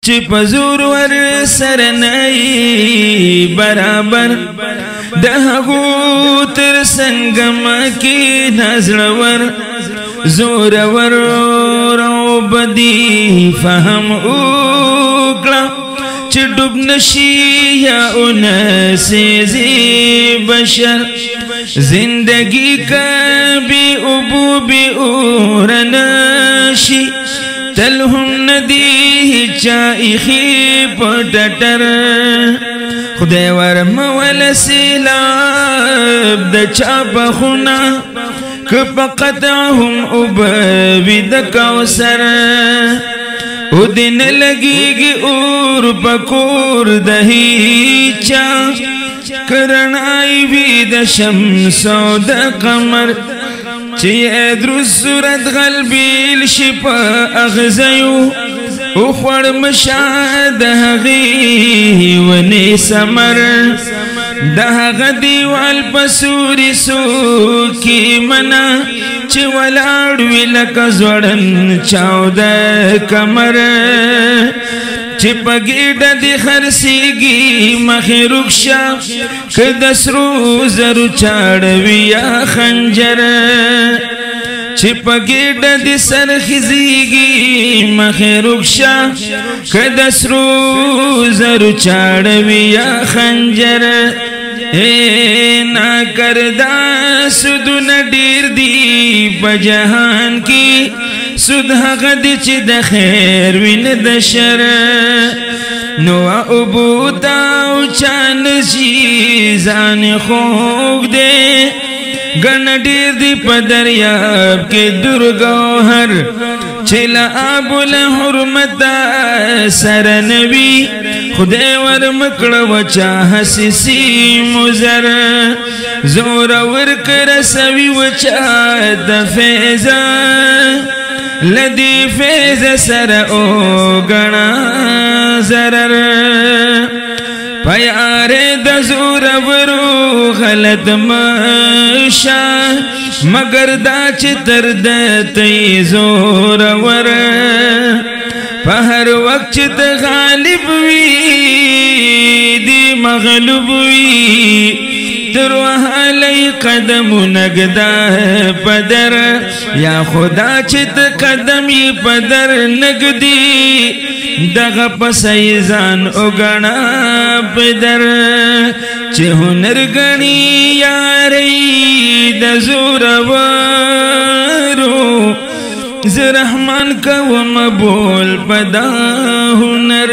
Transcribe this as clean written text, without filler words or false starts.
چی پزور ور سرنائی برابر دهگو تر سنگم کی نزلور زورور رو بدی فهم اوکلا چی ڈوب نشی یا انسیزی بشر زندگی کا بی ابو بی اورنشی تلهم ندی چائخی پٹٹر خدای ورم ولسیلاب د چاپ خونا کپ قطعهم ابوی د کوثر او دن لگی گی اور پکور دہی چا کرنائی بھی د شمس و د قمر چی ادرس صورت غلبیل شپا اغزیو اخوڑ مشاد دهغی ونی سمر دهغدی والپسوری سوکی منا چی ولاڑوی لکا زوڑن چاو دا کمر چی پگیڑا دی خرسیگی مخی رکشا کدسرو زرو چاڑوی یا خنجر چی پگیڑا دی سرخزیگی مخی رکشا کدسرو زرو چاڑوی یا خنجر نا کردا سدو نڈیر دی بجہان کی سود حقد چی دا خیر وین دا شر نو عبوداو چان چیزان خوک دے گن دیر دی پا دریاب کے درگوہر چلا آبول حرمتا سرنوی خدای ورمکڑ وچا حسیسی مزر زور ورکر سوی وچا دفیزا لدی فیض سر او گنا ضرر پیار دزور ورو غلط مشا مگر دا چتر دتی زور ور پہر وقت غالب وی دی مغلوب وی تروحالی قدم نگدا پدر یا خدا چت قدمی پدر نگدی دغ پسیزان اگنا پدر چه ہنر گنی یاری دزور وارو زرحمان کا ومبول پدا ہنر